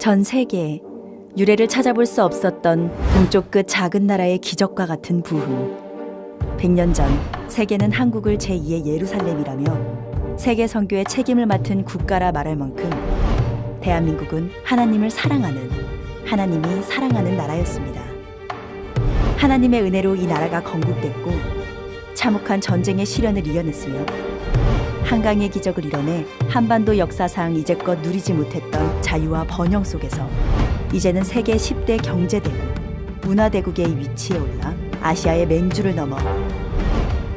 전 세계에 유래를 찾아볼 수 없었던 동쪽 끝 작은 나라의 기적과 같은 부흥. 100년 전 세계는 한국을 제2의 예루살렘이라며 세계 선교의 책임을 맡은 국가라 말할 만큼 대한민국은 하나님을 사랑하는, 하나님이 사랑하는 나라였습니다. 하나님의 은혜로 이 나라가 건국됐고 참혹한 전쟁의 시련을 이겨냈으며 한강의 기적을 이뤄내 한반도 역사상 이제껏 누리지 못했던 자유와 번영 속에서 이제는 세계 10대 경제대국, 문화대국의 위치에 올라 아시아의 맹주를 넘어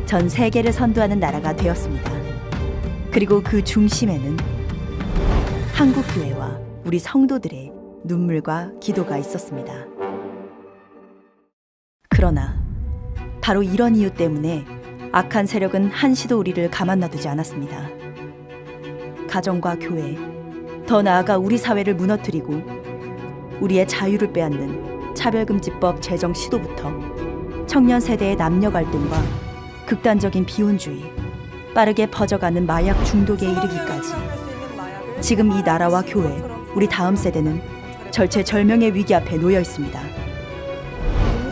전 세계를 선도하는 나라가 되었습니다. 그리고 그 중심에는 한국교회와 우리 성도들의 눈물과 기도가 있었습니다. 그러나 바로 이런 이유 때문에 악한 세력은 한시도 우리를 가만 놔두지 않았습니다. 가정과 교회, 더 나아가 우리 사회를 무너뜨리고 우리의 자유를 빼앗는 차별금지법 제정 시도부터 청년 세대의 남녀 갈등과 극단적인 비혼주의, 빠르게 퍼져가는 마약 중독에 이르기까지 지금 이 나라와 교회, 우리 다음 세대는 절체절명의 위기 앞에 놓여 있습니다.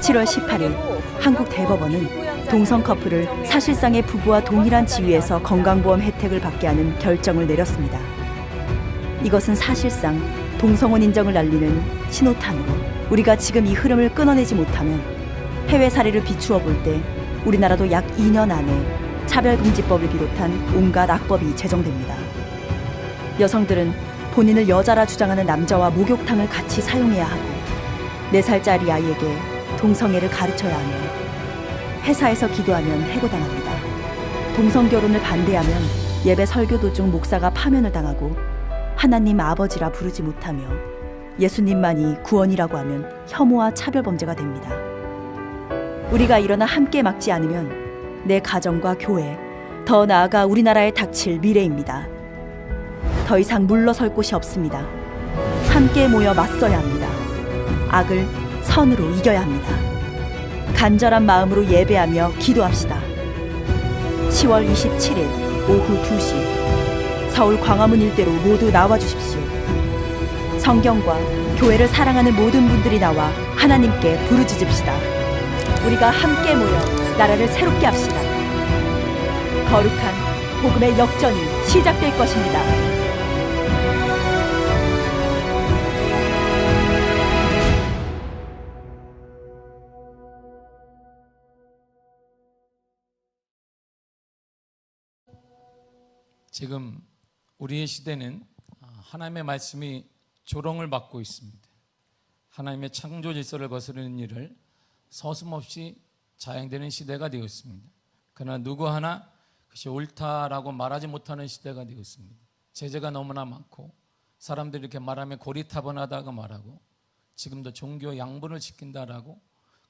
7월 18일 한국 대법원은 동성 커플을 사실상의 부부와 동일한 지위에서 건강보험 혜택을 받게 하는 결정을 내렸습니다. 이것은 사실상 동성혼 인정을 날리는 신호탄으로 우리가 지금 이 흐름을 끊어내지 못하면 해외 사례를 비추어 볼 때 우리나라도 약 2년 안에 차별금지법을 비롯한 온갖 악법이 제정됩니다. 여성들은 본인을 여자라 주장하는 남자와 목욕탕을 같이 사용해야 하고 4살짜리 아이에게 동성애를 가르쳐야 하며 회사에서 기도하면 해고당합니다. 동성결혼을 반대하면 예배 설교 도중 목사가 파면을 당하고 하나님 아버지라 부르지 못하며 예수님만이 구원이라고 하면 혐오와 차별범죄가 됩니다. 우리가 일어나 함께 막지 않으면 내 가정과 교회, 더 나아가 우리나라에 닥칠 미래입니다. 더 이상 물러설 곳이 없습니다. 함께 모여 맞서야 합니다. 악을 선으로 이겨야 합니다. 간절한 마음으로 예배하며 기도합시다. 10월 27일 오후 2시 서울 광화문 일대로 모두 나와주십시오. 성경과 교회를 사랑하는 모든 분들이 나와 하나님께 부르짖읍시다. 우리가 함께 모여 나라를 새롭게 합시다. 거룩한 복음의 역전이 시작될 것입니다. 지금 우리의 시대는 하나님의 말씀이 조롱을 받고 있습니다. 하나님의 창조 질서를 거스르는 일을 서슴없이 자행되는 시대가 되었습니다. 그러나 누구 하나 그것이 옳다라고 말하지 못하는 시대가 되었습니다. 제재가 너무나 많고 사람들이 이렇게 말하면 고리타분하다고 말하고 지금도 종교 양분을 지킨다라고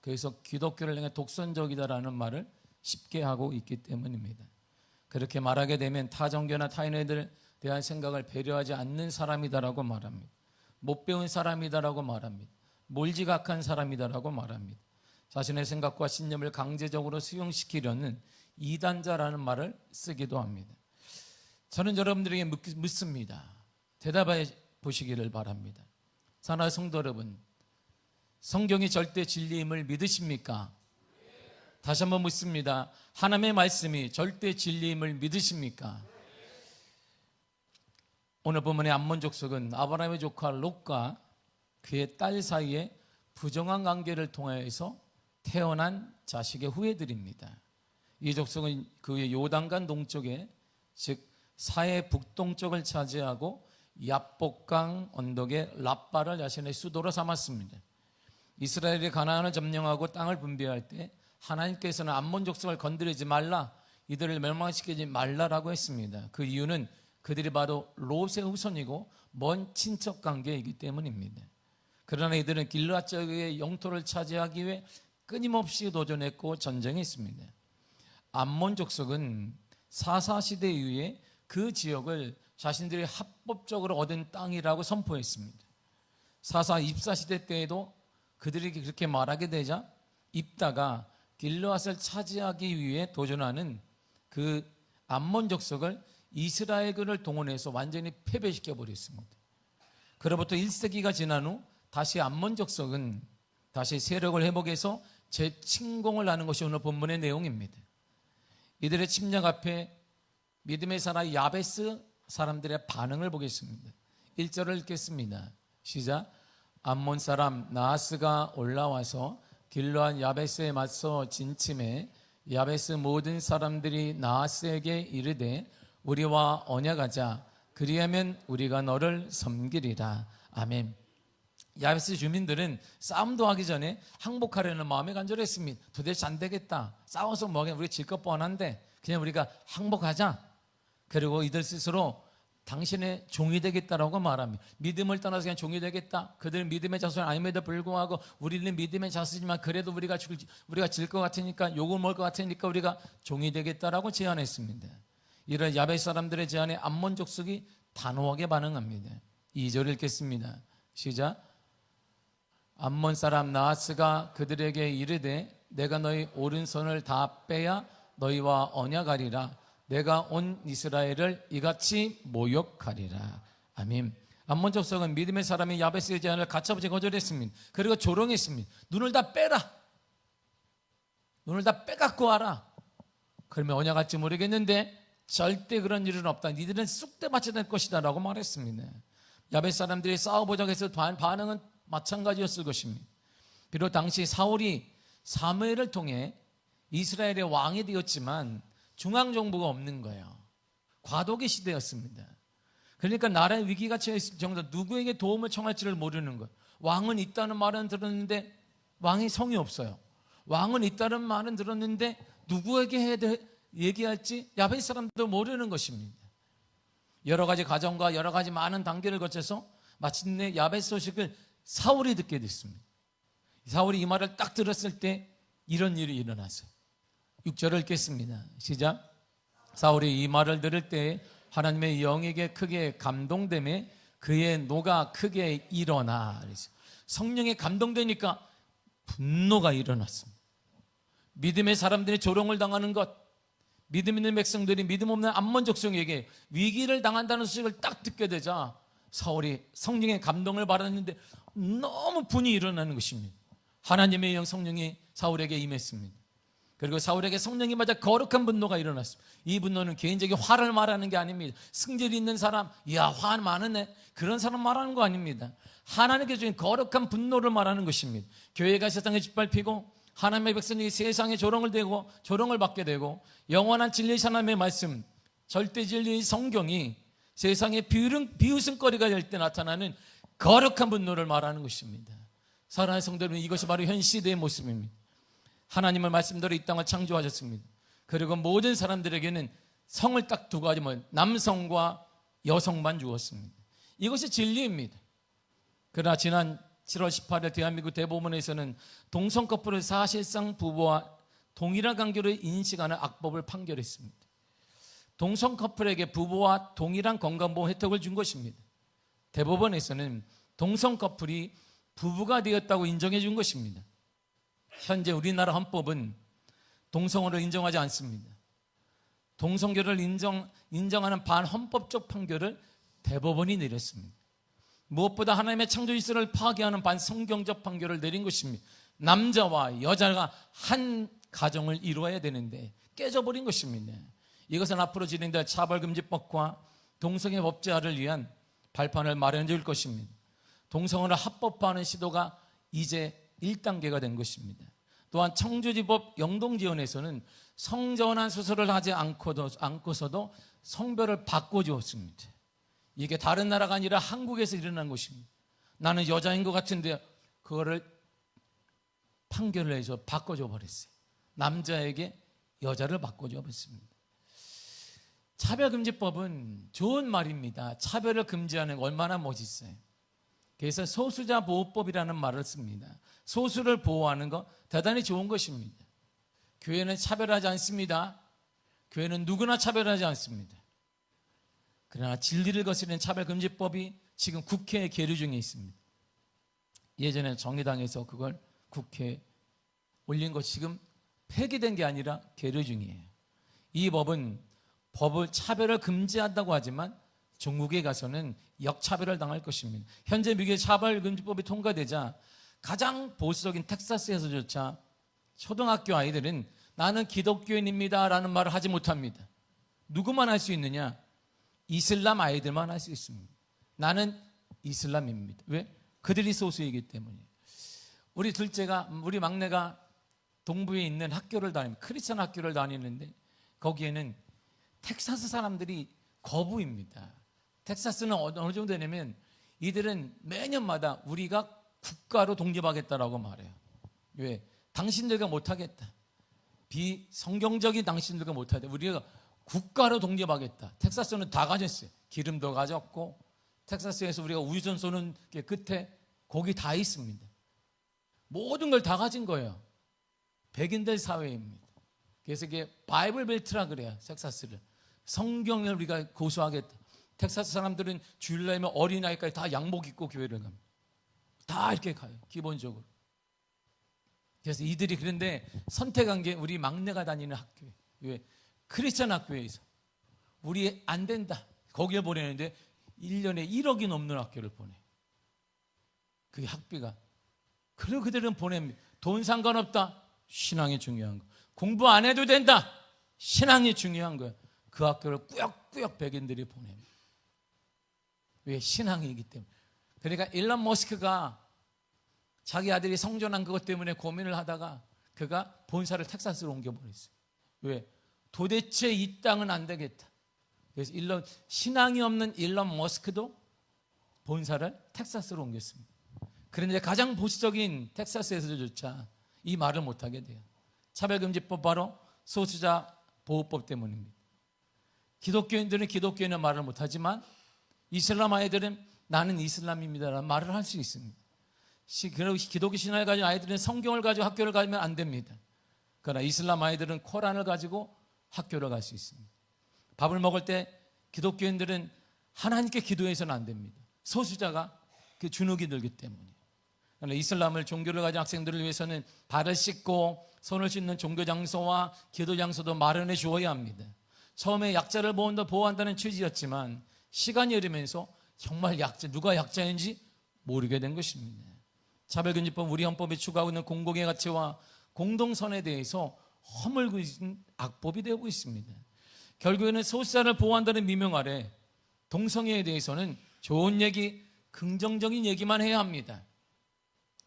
그래서 기독교를 향해 독선적이다라는 말을 쉽게 하고 있기 때문입니다. 그렇게 말하게 되면 타종교나 타인애들에 대한 생각을 배려하지 않는 사람이다라고 말합니다. 못 배운 사람이다라고 말합니다. 몰지각한 사람이다라고 말합니다. 자신의 생각과 신념을 강제적으로 수용시키려는 이단자라는 말을 쓰기도 합니다. 저는 여러분들에게 묻습니다. 대답해 보시기를 바랍니다. 사랑하는 성도 여러분, 성경이 절대 진리임을 믿으십니까? 다시 한번 묻습니다. 하나님의 말씀이 절대 진리임을 믿으십니까? 오늘 본문의 암몬 족속은 아브라함의 조카 롯과 그의 딸 사이에 부정한 관계를 통하여서 태어난 자식의 후예들입니다. 이 족속은 그 요단강 동쪽에 즉 사해 북동쪽을 차지하고 야복강 언덕의 랍바를 자신의 수도로 삼았습니다. 이스라엘이 가나안을 점령하고 땅을 분배할 때 하나님께서는 암몬 족속을 건드리지 말라, 이들을 멸망시키지 말라라고 했습니다. 그 이유는 그들이 바로 롯의 후손이고 먼 친척 관계이기 때문입니다. 그러나 이들은 길르앗 지역의 영토를 차지하기 위해 끊임없이 도전했고 전쟁했습니다. 암몬 족속은 사사시대 이후에 그 지역을 자신들이 합법적으로 얻은 땅이라고 선포했습니다. 사사 입사시대 때에도 그들이 그렇게 말하게 되자 입다가 길르앗을 차지하기 위해 도전하는 그 암몬 족속을 이스라엘군을 동원해서 완전히 패배시켜 버렸습니다. 그로부터 1세기가 지난 후 다시 암몬 족속은 다시 세력을 회복해서 재침공을 하는 것이 오늘 본문의 내용입니다. 이들의 침략 앞에 믿음의 사람 야베스 사람들의 반응을 보겠습니다. 1절을 읽겠습니다. 시작. 암몬 사람 나하스가 올라와서 길르앗 야베스에 맞서 진침해 야베스 모든 사람들이 나하스에게 이르되 우리와 언약하자. 그리하면 우리가 너를 섬기리라. 아멘. 야베스 주민들은 싸움도 하기 전에 항복하려는 마음이 간절했습니다. 도대체 안 되겠다. 싸워서 뭐하겠냐. 우리가 질 것 뻔한데 그냥 우리가 항복하자. 그리고 이들 스스로 당신의 종이 되겠다라고 말합니다. 믿음을 떠나서 그냥 종이 되겠다. 그들은 믿음의 자손이 아님에도 불구하고 우리는 믿음의 자손이지만 그래도 우리가 질 것 같으니까 욕을 먹을 것 같으니까 우리가 종이 되겠다라고 제안했습니다. 이런 야베스 사람들의 제안에 암몬 족속이 단호하게 반응합니다. 2절 읽겠습니다. 시작. 암몬 사람 나하스가 그들에게 이르되 내가 너희 오른손을 다 빼야 너희와 언약하리라. 내가 온 이스라엘을 이같이 모욕하리라. 아멘. 암몬 족속은 믿음의 사람이 야베스의 제안을 가차없이 거절했습니다. 그리고 조롱했습니다. 눈을 다 빼라. 눈을 다 빼갖고 와라. 그러면 언약할지 모르겠는데 절대 그런 일은 없다. 니들은 쑥대밭이 될 것이다 라고 말했습니다. 야베스 사람들이 싸워보자고 해서 반응은 마찬가지였을 것입니다. 비록 당시 사울이 사무엘을 통해 이스라엘의 왕이 되었지만 중앙정부가 없는 거예요. 과도기 시대였습니다. 그러니까 나라의 위기가 처했을 정도 누구에게 도움을 청할지를 모르는 거예요. 왕은 있다는 말은 들었는데 왕이 성이 없어요. 왕은 있다는 말은 들었는데 누구에게 얘기할지 야베스 사람도 모르는 것입니다. 여러 가지 과정과 여러 가지 많은 단계를 거쳐서 마침내 야베스 소식을 사울이 듣게 됐습니다. 사울이 이 말을 딱 들었을 때 이런 일이 일어났어요. 6절을 읽겠습니다. 시작. 사울이 이 말을 들을 때 하나님의 영에게 크게 감동되매 그의 노가 크게 일어나. 성령에 감동되니까 분노가 일어났습니다. 믿음의 사람들이 조롱을 당하는 것, 믿음 있는 백성들이 믿음 없는 암몬 족속에게 위기를 당한다는 소식을 딱 듣게 되자 사울이 성령의 감동을 받았는데 너무 분이 일어나는 것입니다. 하나님의 영 성령이 사울에게 임했습니다. 그리고 사울에게 성령이 맞아 거룩한 분노가 일어났습니다. 이 분노는 개인적인 화를 말하는 게 아닙니다. 승질이 있는 사람, 이야 화 많으네, 그런 사람 말하는 거 아닙니다. 하나님께 주신 거룩한 분노를 말하는 것입니다. 교회가 세상에 짓밟히고 하나님의 백성이 세상에 조롱을 받게 되고 영원한 진리의 하나님의 말씀, 절대 진리의 성경이 세상에 비웃음거리가 될 때 나타나는 거룩한 분노를 말하는 것입니다. 사랑하는 성도 여러분, 이것이 바로 현 시대의 모습입니다. 하나님의 말씀대로 이 땅을 창조하셨습니다. 그리고 모든 사람들에게는 성을 딱 두 가지만 남성과 여성만 주었습니다. 이것이 진리입니다. 그러나 지난 7월 18일 대한민국 대법원에서는 동성 커플을 사실상 부부와 동일한 관계로 인식하는 악법을 판결했습니다. 동성 커플에게 부부와 동일한 건강보험 혜택을 준 것입니다. 대법원에서는 동성 커플이 부부가 되었다고 인정해 준 것입니다. 현재 우리나라 헌법은 동성혼을 인정하지 않습니다. 동성결을 인정하는 반헌법적 판결을 대법원이 내렸습니다. 무엇보다 하나님의 창조 질서를 파괴하는 반성경적 판결을 내린 것입니다. 남자와 여자가 한 가정을 이루어야 되는데 깨져버린 것입니다. 이것은 앞으로 진행될 차별금지법과 동성애 법제화를 위한 발판을 마련해 줄 것입니다. 동성혼을 합법화하는 시도가 이제 1단계가 된 것입니다. 또한 청주지법 영동지원에서는 성전환 수술을 하지 않고서도 성별을 바꿔주었습니다. 이게 다른 나라가 아니라 한국에서 일어난 것입니다. 나는 여자인 것 같은데 그거를 판결을 해서 바꿔줘 버렸어요. 남자에게 여자를 바꿔줘 버렸습니다. 차별금지법은 좋은 말입니다. 차별을 금지하는 거 얼마나 멋있어요. 그래서 소수자 보호법이라는 말을 씁니다. 소수를 보호하는 거 대단히 좋은 것입니다. 교회는 차별하지 않습니다. 교회는 누구나 차별하지 않습니다. 그러나 진리를 거스르는 차별금지법이 지금 국회에 계류 중에 있습니다. 예전에 정의당에서 그걸 국회에 올린 것이 지금 폐기된 게 아니라 계류 중이에요. 이 법은 차별을 금지한다고 하지만 종국에 가서는 역차별을 당할 것입니다. 현재 미국의 차별금지법이 통과되자 가장 보수적인 텍사스에서조차 초등학교 아이들은 나는 기독교인입니다 라는 말을 하지 못합니다. 누구만 할 수 있느냐? 이슬람 아이들만 할 수 있습니다. 나는 이슬람입니다. 왜? 그들이 소수이기 때문이에요. 우리 막내가 동부에 있는 학교를 다닙니다. 크리스천 학교를 다니는데 거기에는 텍사스 사람들이 거부입니다. 텍사스는 어느 정도 되냐면 이들은 매년마다 우리가 국가로 독립하겠다라고 말해요. 왜? 당신들과 못하겠다. 비성경적인 당신들과 못하겠다. 우리가 국가로 독립하겠다. 텍사스는 다 가졌어요. 기름도 가졌고 텍사스에서 우리가 우유전 쏘는 게 끝에 거기 다 있습니다. 모든 걸 다 가진 거예요. 백인들 사회입니다. 그래서 이게 바이블 벨트라 그래요. 텍사스를. 성경을 우리가 고수하겠다. 텍사스 사람들은 주일날이면 어린아이까지 다 양복 입고 교회를 갑니다. 다 이렇게 가요. 기본적으로. 그래서 이들이 그런데 선택한 게 우리 막내가 다니는 학교에. 왜? 크리스천 학교에서 우리 안 된다. 거기에 보내는데 1년에 1억이 넘는 학교를 보내. 그게 학비가. 그리고 그들은 보냅니다. 돈 상관없다. 신앙이 중요한 거. 공부 안 해도 된다. 신앙이 중요한 거야. 그 학교를 꾸역꾸역 백인들이 보냅니다. 왜? 신앙이기 때문에. 그러니까 일론 머스크가 자기 아들이 성전한 그것 때문에 고민을 하다가 그가 본사를 텍사스로 옮겨버렸어요. 왜? 도대체 이 땅은 안 되겠다. 그래서 신앙이 없는 일론 머스크도 본사를 텍사스로 옮겼습니다. 그런데 가장 보수적인 텍사스에서조차 이 말을 못하게 돼요. 차별금지법 바로 소수자 보호법 때문입니다. 기독교인들은 기독교인의 말을 못하지만 이슬람 아이들은 나는 이슬람입니다라는 말을 할 수 있습니다. 그리고 기독교 신앙을 가진 아이들은 성경을 가지고 학교를 가면 안 됩니다. 그러나 이슬람 아이들은 코란을 가지고 학교를 갈 수 있습니다. 밥을 먹을 때 기독교인들은 하나님께 기도해서는 안 됩니다. 소수자가 그 주눅이 들기 때문이에요. 그러나 이슬람을 종교를 가진 학생들을 위해서는 발을 씻고 손을 씻는 종교 장소와 기도 장소도 마련해 주어야 합니다. 처음에 약자를 보호한다는 취지였지만 시간이 흐르면서 정말 누가 약자인지 모르게 된 것입니다. 차별금지법 우리 헌법에 추구하고 있는 공공의 가치와 공동선에 대해서 허물고 있는 악법이 되고 있습니다. 결국에는 소수자를 보호한다는 미명 아래 동성애에 대해서는 좋은 얘기, 긍정적인 얘기만 해야 합니다.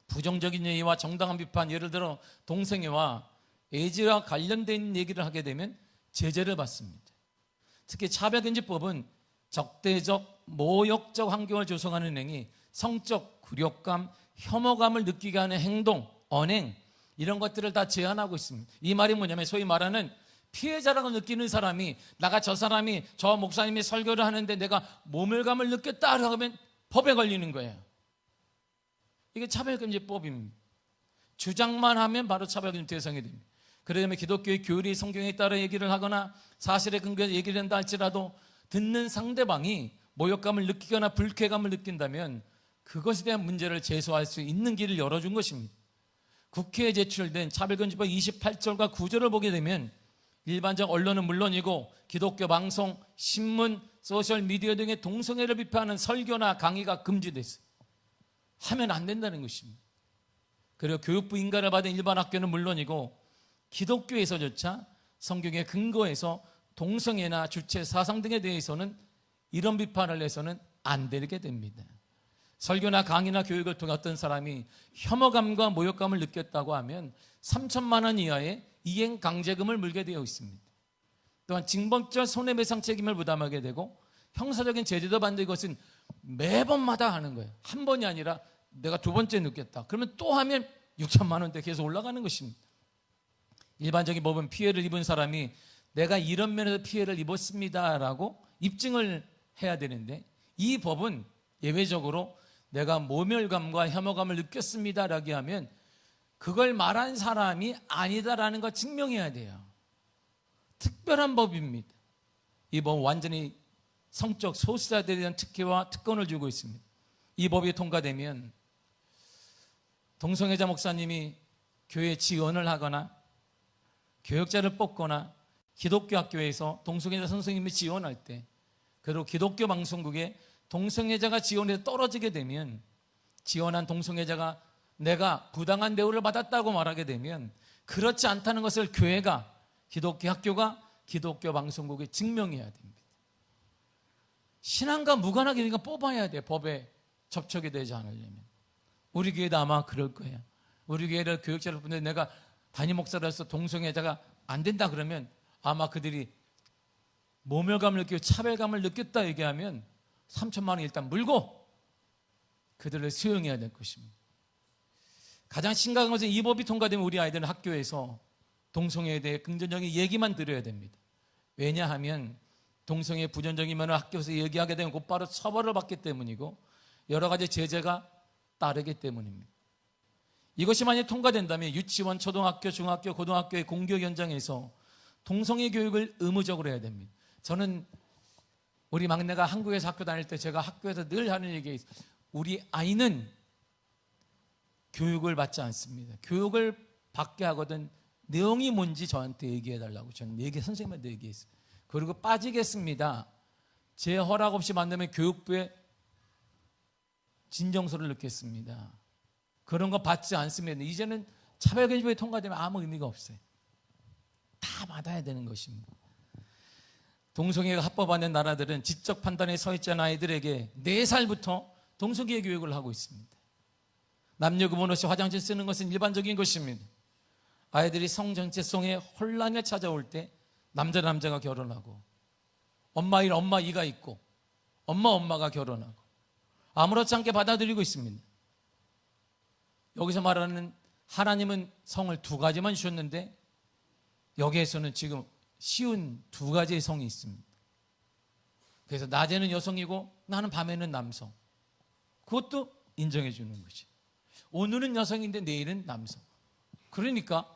부정적인 얘기와 정당한 비판, 예를 들어 동성애와 에이즈와 관련된 얘기를 하게 되면 제재를 받습니다. 특히 차별금지법은 적대적, 모욕적 환경을 조성하는 행위, 성적 굴욕감, 혐오감을 느끼게 하는 행동, 언행 이런 것들을 다 제한하고 있습니다. 이 말이 뭐냐면 소위 말하는 피해자라고 느끼는 사람이 나가 저 사람이 저 목사님이 설교를 하는데 내가 모멸감을 느꼈다 하면 법에 걸리는 거예요. 이게 차별금지법입니다. 주장만 하면 바로 차별금지 대상이 됩니다. 그러면 기독교의 교리 성경에 따라 얘기를 하거나 사실에 근거해서 얘기를 한다 할지라도 듣는 상대방이 모욕감을 느끼거나 불쾌감을 느낀다면 그것에 대한 문제를 제소할 수 있는 길을 열어준 것입니다. 국회에 제출된 차별금지법 28절과 9절을 보게 되면 일반적 언론은 물론이고 기독교 방송, 신문, 소셜미디어 등의 동성애를 비판하는 설교나 강의가 금지됐어요. 하면 안 된다는 것입니다. 그리고 교육부 인가를 받은 일반 학교는 물론이고 기독교에서조차 성경에 근거해서 동성애나 주체 사상 등에 대해서는 이런 비판을 해서는 안 되게 됩니다. 설교나 강의나 교육을 통해 어떤 사람이 혐오감과 모욕감을 느꼈다고 하면 3천만 원 이하의 이행 강제금을 물게 되어 있습니다. 또한 징벌적 손해배상 책임을 부담하게 되고 형사적인 제재도 받는 것은 매번마다 하는 거예요. 한 번이 아니라 내가 두 번째 느꼈다. 그러면 또 하면 6천만 원대 계속 올라가는 것입니다. 일반적인 법은 피해를 입은 사람이 내가 이런 면에서 피해를 입었습니다라고 입증을 해야 되는데 이 법은 예외적으로 내가 모멸감과 혐오감을 느꼈습니다라고 하면 그걸 말한 사람이 아니다라는 걸 증명해야 돼요. 특별한 법입니다. 이 법은 완전히 성적 소수자들에 대한 특혜와 특권을 주고 있습니다. 이 법이 통과되면 동성애자 목사님이 교회 지원을 하거나 교역자를 뽑거나 기독교 학교에서 동성애자 선생님이 지원할 때 그리고 기독교 방송국에 동성애자가 지원해서 떨어지게 되면, 지원한 동성애자가 내가 부당한 대우를 받았다고 말하게 되면, 그렇지 않다는 것을 교회가, 기독교 학교가, 기독교 방송국에 증명해야 됩니다. 신앙과 무관하게 그러니까 뽑아야 돼. 법에 접촉이 되지 않으려면. 우리 교회도 아마 그럴 거예요. 우리 교회를 교육자를 보는데 내가 담임 목사로서 동성애자가 안 된다 그러면 아마 그들이 모멸감을 느끼고 차별감을 느꼈다 얘기하면 3천만 원 일단 물고 그들을 수용해야 될 것입니다. 가장 심각한 것은 이 법이 통과되면 우리 아이들은 학교에서 동성애에 대해 긍정적인 얘기만 들어야 됩니다. 왜냐하면 동성애 부정적이면 학교에서 얘기하게 되면 곧바로 처벌을 받기 때문이고 여러 가지 제재가 따르기 때문입니다. 이것이 만약 통과된다면 유치원, 초등학교, 중학교, 고등학교의 공교육 현장에서 동성애 교육을 의무적으로 해야 됩니다. 저는 우리 막내가 한국에서 학교 다닐 때 제가 학교에서 늘 하는 얘기가 있어요. 우리 아이는 교육을 받지 않습니다. 교육을 받게 하거든 내용이 뭔지 저한테 얘기해 달라고 저는 선생님한테 얘기했어요. 그리고 빠지겠습니다. 제 허락 없이 만나면 교육부에 진정서를 넣겠습니다. 그런 거 받지 않습니다. 이제는 차별금지법이 통과되면 아무 의미가 없어요. 다 받아야 되는 것입니다. 동성애가 합법화된 나라들은 지적 판단에 서 있지 않은 아이들에게 4살부터 동성애 교육을 하고 있습니다. 남녀 구분 없이 화장실 쓰는 것은 일반적인 것입니다. 아이들이 성 정체성에 혼란이 찾아올 때 남자가 결혼하고 엄마 1, 엄마 2가 있고 엄마가 결혼하고 아무렇지 않게 받아들이고 있습니다. 여기서 말하는 하나님은 성을 2가지만 주셨는데 여기에서는 지금 쉬운 2가지의 성이 있습니다. 그래서 낮에는 여성이고 나는 밤에는 남성. 그것도 인정해 주는 거지. 오늘은 여성인데 내일은 남성. 그러니까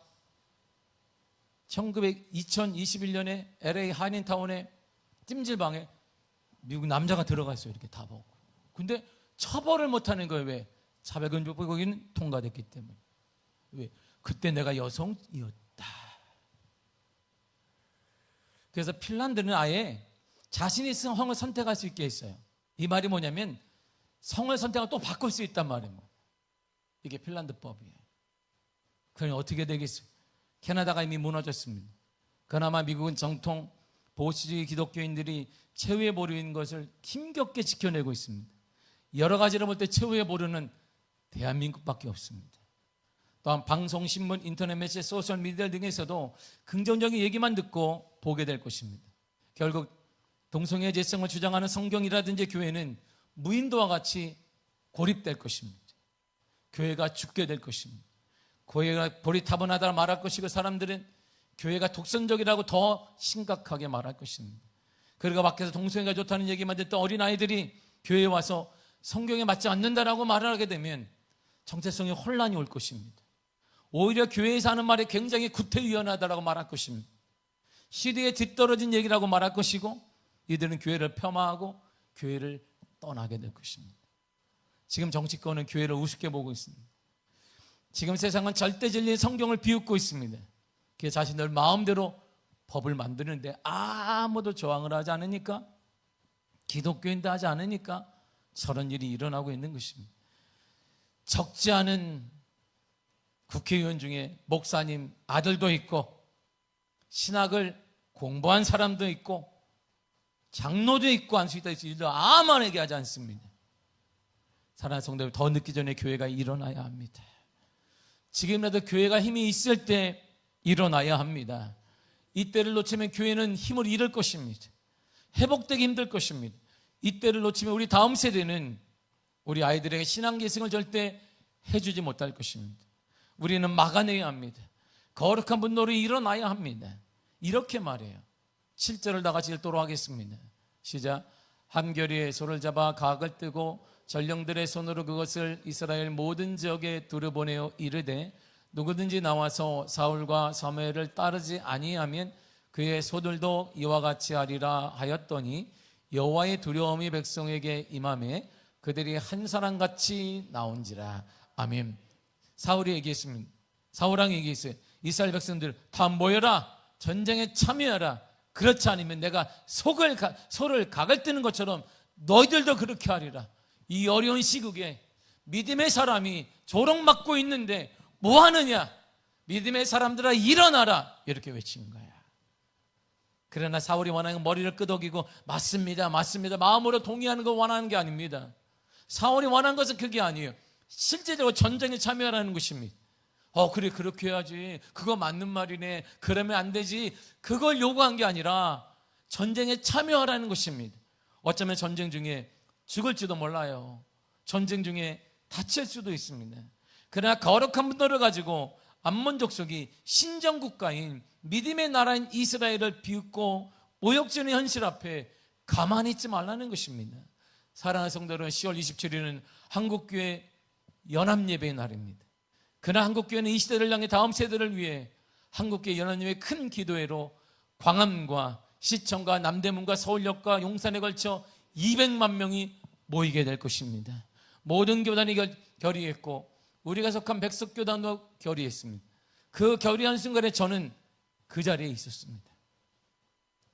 2021년에 LA 한인타운에 찜질방에 미국 남자가 들어갔어요. 이렇게 다 보고. 근데 처벌을 못하는 거예요. 왜? 차별금지법이 거기는 통과됐기 때문에. 왜? 그때 내가 여성이었다. 그래서 핀란드는 아예 자신이 성을 선택할 수 있게 했어요. 이 말이 뭐냐면 성을 선택하고 또 바꿀 수 있단 말이에요. 이게 핀란드법이에요. 그럼 어떻게 되겠어요? 캐나다가 이미 무너졌습니다. 그나마 미국은 정통 보수주의 기독교인들이 최후의 보루인 것을 힘겹게 지켜내고 있습니다. 여러 가지로 볼 때 최후의 보루는 대한민국밖에 없습니다. 또한 방송, 신문, 인터넷 매체, 소셜미디어 등에서도 긍정적인 얘기만 듣고 보게 될 것입니다. 결국 동성애 제성을 주장하는 성경이라든지 교회는 무인도와 같이 고립될 것입니다. 교회가 죽게 될 것입니다. 교회가 고리타분하다 말할 것이고 사람들은 교회가 독선적이라고 더 심각하게 말할 것입니다. 그러니까 밖에서 동성애가 좋다는 얘기만 듣던 어린아이들이 교회에 와서 성경에 맞지 않는다라고 말을 하게 되면 정체성에 혼란이 올 것입니다. 오히려 교회에서 하는 말이 굉장히 구태의연하다라고 말할 것입니다. 시대에 뒤떨어진 얘기라고 말할 것이고 이들은 교회를 폄하하고 교회를 떠나게 될 것입니다. 지금 정치권은 교회를 우습게 보고 있습니다. 지금 세상은 절대 진리의 성경을 비웃고 있습니다. 그 자신들 마음대로 법을 만드는데 아무도 저항을 하지 않으니까, 기독교인도 하지 않으니까 저런 일이 일어나고 있는 것입니다. 적지 않은 국회의원 중에 목사님 아들도 있고 신학을 공부한 사람도 있고 장로도 있고 안 수 있다 해서 일도 아무나 얘기하지 않습니다. 사랑하는 성도들, 더 늦기 전에 교회가 일어나야 합니다. 지금이라도 교회가 힘이 있을 때 일어나야 합니다. 이때를 놓치면 교회는 힘을 잃을 것입니다. 회복되기 힘들 것입니다. 이때를 놓치면 우리 다음 세대는 우리 아이들에게 신앙 계승을 절대 해주지 못할 것입니다. 우리는 막아내야 합니다. 거룩한 분노로 일어나야 합니다. 이렇게 말해요. 7절을 다 같이 읽도록 하겠습니다. 시작. 한결이에 소를 잡아 각을 뜨고 전령들의 손으로 그것을 이스라엘 모든 지역에 두루보내어 이르되 누구든지 나와서 사울과 사무엘을 따르지 아니하면 그의 소들도 이와 같이 하리라 하였더니 여호와의 두려움이 백성에게 임하매 그들이 한 사람같이 나온지라. 아멘. 사울이 얘기했습니다. 사울왕이 얘기했어요. 이스라엘 백성들 다 모여라, 전쟁에 참여하라. 그렇지 않으면 내가 소를 각을 뜨는 것처럼 너희들도 그렇게 하리라. 이 어려운 시국에 믿음의 사람이 조롱받고 있는데 뭐 하느냐? 믿음의 사람들아 일어나라, 이렇게 외친 거야. 그러나 사울이 원하는 건 머리를 끄덕이고 맞습니다 마음으로 동의하는 거 원하는 게 아닙니다. 사울이 원하는 것은 그게 아니에요. 실제적으로 전쟁에 참여하라는 것입니다. 그래, 그렇게 해야지, 그거 맞는 말이네, 그러면 안 되지, 그걸 요구한 게 아니라 전쟁에 참여하라는 것입니다. 어쩌면 전쟁 중에 죽을지도 몰라요. 전쟁 중에 다칠 수도 있습니다. 그러나 거룩한 분노를 가지고 암몬 족속이 신정국가인 믿음의 나라인 이스라엘을 비웃고 모욕주는 현실 앞에 가만히 있지 말라는 것입니다. 사랑하는 성도들은 10월 27일은 한국교회 연합예배의 날입니다. 그러나 한국교회는 이 시대를 향해 다음 세대를 위해 한국교회 연합예배 큰 기도회로 광암과 시청과 남대문과 서울역과 용산에 걸쳐 200만 명이 모이게 될 것입니다. 모든 교단이 결의했고 우리가 속한 백석교단도 결의했습니다. 그 결의한 순간에 저는 그 자리에 있었습니다.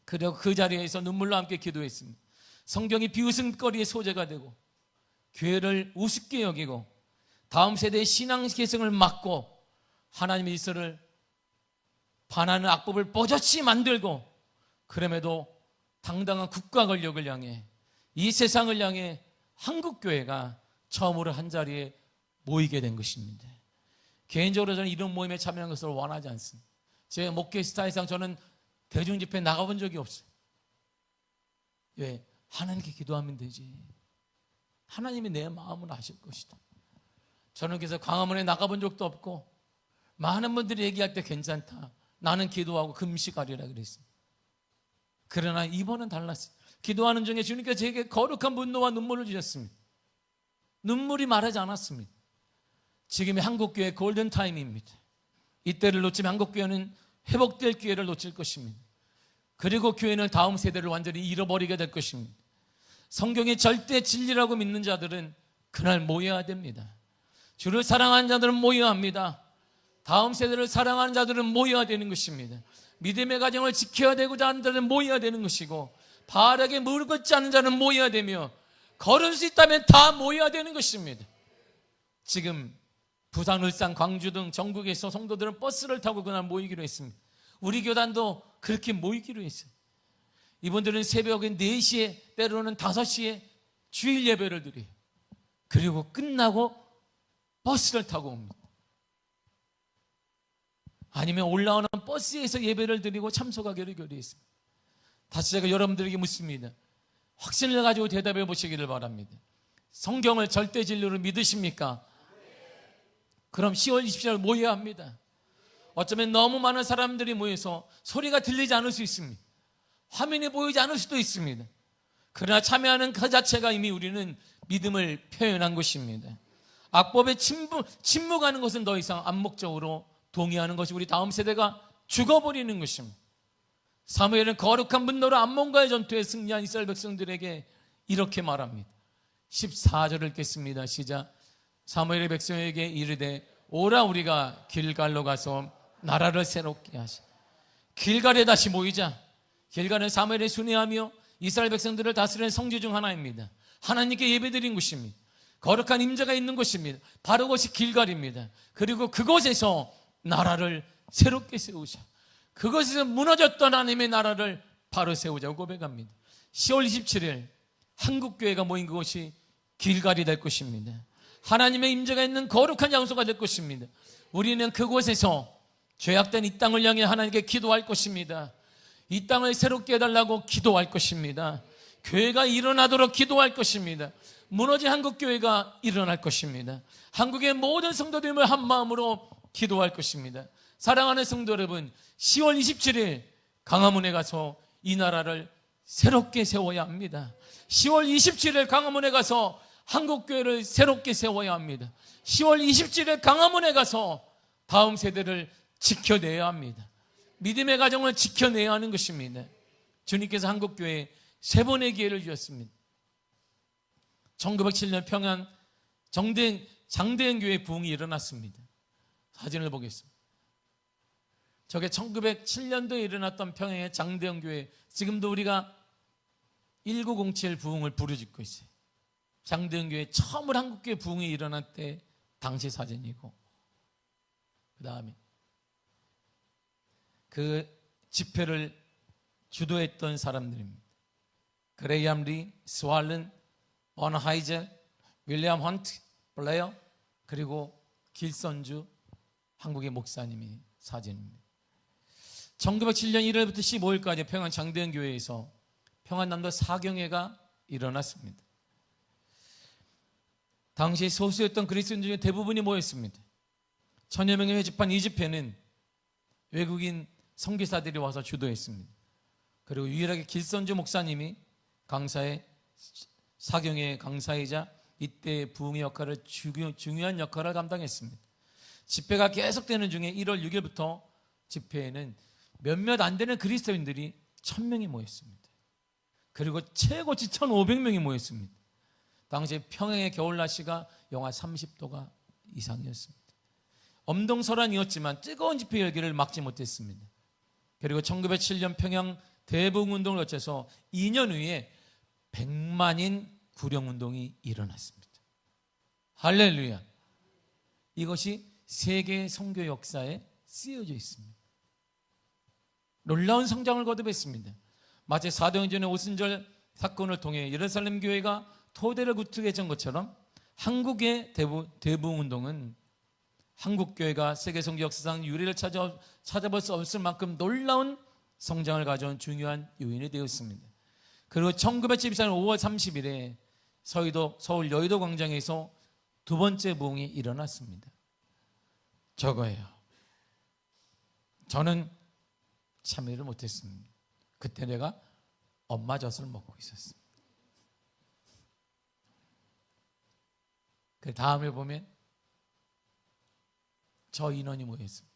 그리고 그 자리에서 눈물로 함께 기도했습니다. 성경이 비웃음거리의 소재가 되고 교회를 우습게 여기고 다음 세대의 신앙 계승을 막고 하나님의 일서를 반하는 악법을 버젓이 만들고 그럼에도 당당한 국가 권력을 향해 이 세상을 향해 한국교회가 처음으로 한자리에 모이게 된 것입니다. 개인적으로 저는 이런 모임에 참여하는 것을 원하지 않습니다. 제 목회 스타일상 저는 대중집회에 나가본 적이 없어요. 왜? 하나님께 기도하면 되지. 하나님이 내 마음을 아실 것이다. 저는 그래서 광화문에 나가본 적도 없고 많은 분들이 얘기할 때 괜찮다, 나는 기도하고 금식하리라 그랬습니다. 그러나 이번은 달랐어요. 기도하는 중에 주님께서 제게 거룩한 분노와 눈물을 주셨습니다. 눈물이 말하지 않았습니다. 지금이 한국교회의 골든타임입니다. 이때를 놓치면 한국교회는 회복될 기회를 놓칠 것입니다. 그리고 교회는 다음 세대를 완전히 잃어버리게 될 것입니다. 성경이 절대 진리라고 믿는 자들은 그날 모여야 됩니다. 주를 사랑하는 자들은 모여야 합니다. 다음 세대를 사랑하는 자들은 모여야 되는 것입니다. 믿음의 가정을 지켜야 되고자 하는 자들은 모여야 되는 것이고 바알에게 무릎 꿇지 않는 자는 모여야 되며 걸을 수 있다면 다 모여야 되는 것입니다. 지금 부산, 울산, 광주 등 전국에서 성도들은 버스를 타고 그날 모이기로 했습니다. 우리 교단도 그렇게 모이기로 했어요. 이분들은 새벽에 4시에 때로는 5시에 주일 예배를 드려요. 그리고 끝나고 버스를 타고 옵니다. 아니면 올라오는 버스에서 예배를 드리고 참석하기로 결의했습니다. 다시 제가 여러분들에게 묻습니다. 확신을 가지고 대답해 보시기를 바랍니다. 성경을 절대 진리로 믿으십니까? 그럼 10월 27일 모여야 합니다. 어쩌면 너무 많은 사람들이 모여서 소리가 들리지 않을 수 있습니다. 화면이 보이지 않을 수도 있습니다. 그러나 참여하는 그 자체가 이미 우리는 믿음을 표현한 것입니다. 악법에 침묵하는 것은 더 이상 암묵적으로 동의하는 것이 우리 다음 세대가 죽어버리는 것입니다. 사무엘은 거룩한 분노로 암몬과의 전투에 승리한 이스라엘 백성들에게 이렇게 말합니다. 14절을 읽겠습니다. 시작. 사무엘의 백성에게 이르되 오라 우리가 길갈로 가서 나라를 새롭게 하시. 길갈에 다시 모이자. 길갈은 사무엘의 순회하며 이스라엘 백성들을 다스리는 성지 중 하나입니다. 하나님께 예배드린 곳입니다. 거룩한 임재가 있는 곳입니다. 바로 그것이 길갈입니다. 그리고 그곳에서 나라를 새롭게 세우자. 그것에서 무너졌던 하나님의 나라를 바로 세우자고 고백합니다. 10월 27일 한국교회가 모인 그곳이 길갈이 될 것입니다. 하나님의 임재가 있는 거룩한 장소가 될 것입니다. 우리는 그곳에서 죄악된 이 땅을 향해 하나님께 기도할 것입니다. 이 땅을 새롭게 해달라고 기도할 것입니다. 교회가 일어나도록 기도할 것입니다. 무너진 한국교회가 일어날 것입니다. 한국의 모든 성도들을 한 마음으로 기도할 것입니다. 사랑하는 성도 여러분, 10월 27일 광화문에 가서 이 나라를 새롭게 세워야 합니다. 10월 27일 광화문에 가서 한국교회를 새롭게 세워야 합니다. 10월 27일 광화문에 가서 다음 세대를 지켜내야 합니다. 믿음의 가정을 지켜내야 하는 것입니다. 주님께서 한국교회에 3번의 기회를 주셨습니다. 1907년 평양 장대현 교회 부흥이 일어났습니다. 사진을 보겠습니다. 저게 1907년도에 일어났던 평양의 장대영 교회, 지금도 우리가 1907 부흥을 부르짖고 있어요. 장대영 교회 처음으로 한국교회 부흥이 일어날 때 당시 사진이고, 그 다음에 그 집회를 주도했던 사람들입니다. 그레이엄 리, 스왈른, 버너하이젤, 윌리엄 헌트, 블레어, 그리고 길선주 한국의 목사님이 사진입니다. 1907년 1월부터 15일까지 평안 장대영 교회에서 평안남도 사경회가 일어났습니다. 당시 소수였던 그리스도인 중에 대부분이 모였습니다. 1000여 명의 회집한 이 집회는 외국인 선교사들이 와서 주도했습니다. 그리고 유일하게 길선주 목사님이 강사의 사경의 강사이자 이때 부흥의 역할을 중요한 역할을 감당했습니다. 집회가 계속되는 중에 1월 6일부터 집회에는 몇몇 안 되는 그리스도인들이 1000명이 모였습니다. 그리고 최고치 1500명이 모였습니다. 당시 평양의 겨울 날씨가 영하 30도가 이상이었습니다. 엄동설한이었지만 뜨거운 집회 열기를 막지 못했습니다. 그리고 1907년 평양 대부흥운동을 거쳐서 2년 후에 100만인 구령운동이 일어났습니다. 할렐루야. 이것이 세계 선교 역사에 쓰여져 있습니다. 놀라운 성장을 거듭했습니다. 마치 사도행전의 오순절 사건을 통해 예루살렘 교회가 토대를 구축해 준 것처럼 한국의 대부흥운동은 한국교회가 세계 선교 역사상 유례를 찾아볼 수 없을 만큼 놀라운 성장을 가져온 중요한 요인이 되었습니다. 그리고 1974년 5월 30일에 서울 여의도 광장에서 두 번째 부흥이 일어났습니다. 저거예요. 저는 참여를 못했습니다. 그때 내가 엄마 젖을 먹고 있었습니다. 그 다음에 보면 저 인원이 모였습니다.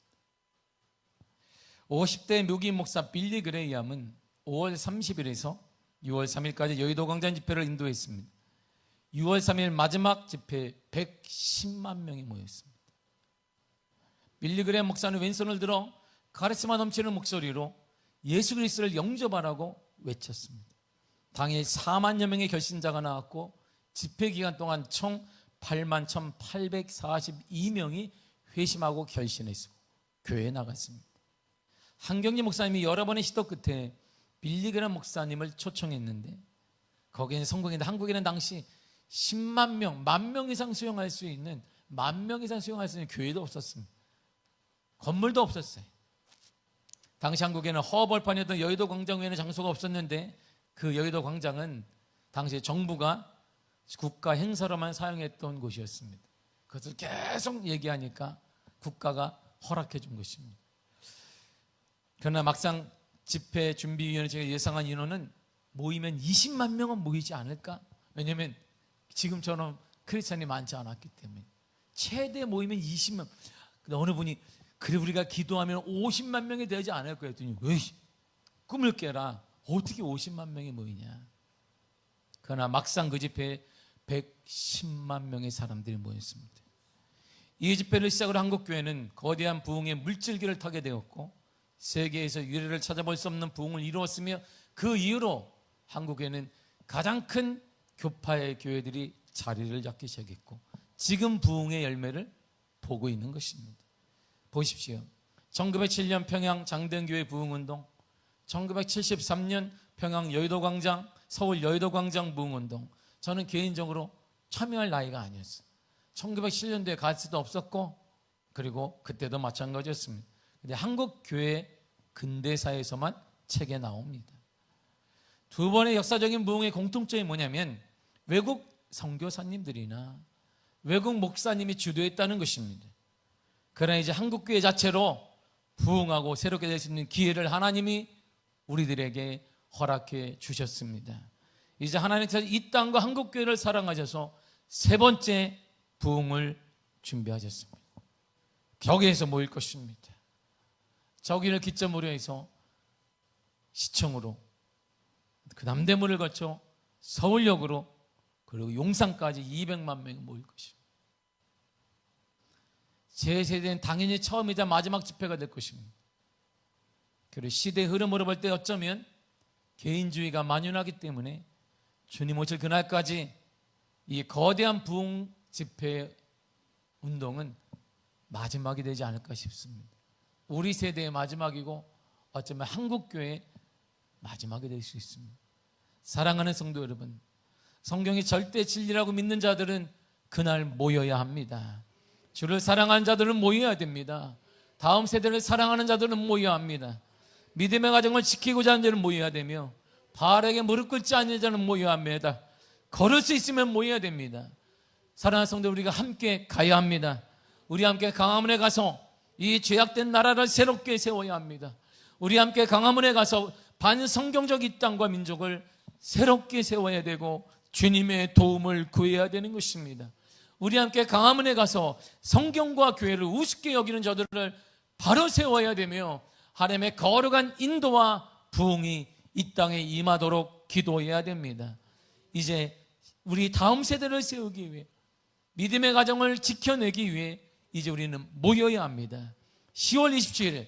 50대 묘기 목사 빌리 그레이엄은 5월 30일에서 6월 3일까지 여의도 광장 집회를 인도했습니다. 6월 3일 마지막 집회 110만 명이 모였습니다. 빌리 그레이엄 목사는 왼손을 들어 카리스마 넘치는 목소리로 예수 그리스도를 영접하라고 외쳤습니다. 당일 4만여 명의 결신자가 나왔고 집회 기간 동안 총 8만 1,842명이 회심하고 결신했고 교회에 나갔습니다. 한경지 목사님이 여러 번의 시도 끝에 빌리 그레이엄 목사님을 초청했는데 거기에는 성공했는데 한국에는 당시 10만 명, 10,000명 이상 수용할 수 있는 10,000명 이상 수용할 수 있는 교회도 없었습니다. 건물도 없었어요. 당시 한국에는 허벌판이었던 여의도 광장 외에는 장소가 없었는데 그 여의도 광장은 당시 정부가 국가 행사로만 사용했던 곳이었습니다. 그것을 계속 얘기하니까 국가가 허락해 준 것입니다. 그러나 막상 집회 준비위원회가 예상한 인원은 모이면 20만 명은 모이지 않을까? 왜냐하면 지금처럼 크리스찬이 많지 않았기 때문에 최대 모이면 20만. 근데 어느 분이 그래 우리가 기도하면 50만 명이 되지 않을 거야 했더니 왜 꿈을 깨라. 어떻게 50만 명이 모이냐. 그러나 막상 그 집회에 110만 명의 사람들이 모였습니다. 이 집회를 시작으로 한국교회는 거대한 부흥의 물줄기를 타게 되었고 세계에서 유례를 찾아볼 수 없는 부흥을 이루었으며 그 이후로 한국에는 가장 큰 교파의 교회들이 자리를 잡기 시작했고 지금 부흥의 열매를 보고 있는 것입니다. 보십시오. 1907년 평양 장대영교회 부흥운동, 1973년 평양 여의도광장, 서울 여의도광장 부흥운동. 저는 개인적으로 참여할 나이가 아니었어요. 1907년도에 갈 수도 없었고 그리고 그때도 마찬가지였습니다. 근데 한국 교회 근대사에서만 책에 나옵니다. 두 번의 역사적인 부흥의 공통점이 뭐냐면 외국 선교사님들이나 외국 목사님이 주도했다는 것입니다. 그러나 이제 한국 교회 자체로 부흥하고 새롭게 될 수 있는 기회를 하나님이 우리들에게 허락해 주셨습니다. 이제 하나님께서 이 땅과 한국 교회를 사랑하셔서 세 번째 부흥을 준비하셨습니다. 격에서 모일 것입니다. 저기를 기점으로 해서 시청으로 그 남대문을 거쳐 서울역으로 그리고 용산까지 200만 명이 모일 것입니다. 제 세대는 당연히 처음이자 마지막 집회가 될 것입니다. 그리고 시대의 흐름으로 볼 때 어쩌면 개인주의가 만연하기 때문에 주님 오실 그날까지 이 거대한 부흥 집회 운동은 마지막이 되지 않을까 싶습니다. 우리 세대의 마지막이고 어쩌면 한국교회의 마지막이 될 수 있습니다. 사랑하는 성도 여러분, 성경이 절대 진리라고 믿는 자들은 그날 모여야 합니다. 주를 사랑하는 자들은 모여야 됩니다. 다음 세대를 사랑하는 자들은 모여야 합니다. 믿음의 가정을 지키고자 하는 자는 모여야 되며 바알에게 무릎 꿇지 않는 자는 모여야 합니다. 걸을 수 있으면 모여야 됩니다. 사랑하는 성도, 우리가 함께 가야 합니다. 우리 함께 강화문에 가서 이 죄악된 나라를 새롭게 세워야 합니다. 우리 함께 강화문에 가서 반성경적 이 땅과 민족을 새롭게 세워야 되고 주님의 도움을 구해야 되는 것입니다. 우리 함께 강화문에 가서 성경과 교회를 우습게 여기는 저들을 바로 세워야 되며 하나님의 거룩한 인도와 부흥이 이 땅에 임하도록 기도해야 됩니다. 이제 우리 다음 세대를 세우기 위해, 믿음의 가정을 지켜내기 위해 이제 우리는 모여야 합니다. 10월 27일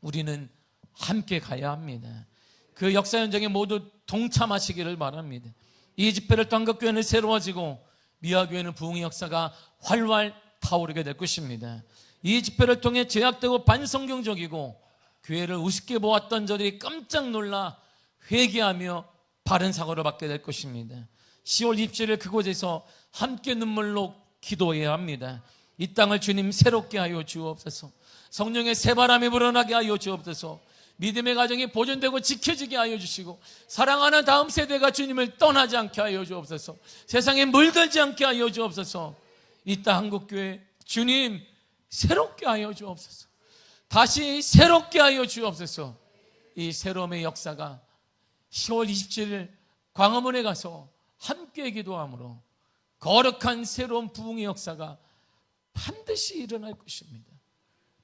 우리는 함께 가야 합니다. 그 역사 현장에 모두 동참하시기를 바랍니다. 이 집회를 통한 한국교회는 새로워지고 미화교회는 부흥의 역사가 활활 타오르게 될 것입니다. 이 집회를 통해 제약되고 반성경적이고 교회를 우습게 보았던 저들이 깜짝 놀라 회개하며 바른 사고를 받게 될 것입니다. 10월 27일 그곳에서 함께 눈물로 기도해야 합니다. 이 땅을 주님 새롭게 하여 주옵소서. 성령의 새바람이 불어나게 하여 주옵소서. 믿음의 가정이 보존되고 지켜지게 하여 주시고 사랑하는 다음 세대가 주님을 떠나지 않게 하여 주옵소서. 세상에 물들지 않게 하여 주옵소서. 이 땅 한국교회 주님 새롭게 하여 주옵소서. 다시 새롭게 하여 주옵소서. 이 새로움의 역사가 10월 27일 광화문에 가서 함께 기도함으로 거룩한 새로운 부흥의 역사가 반드시 일어날 것입니다.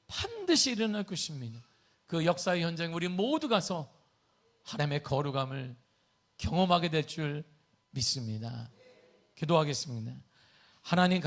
반드시 일어날 것입니다. 그 역사의 현장에 우리 모두 가서 하나님의 거룩함을 경험하게 될 줄 믿습니다. 기도하겠습니다. 하나님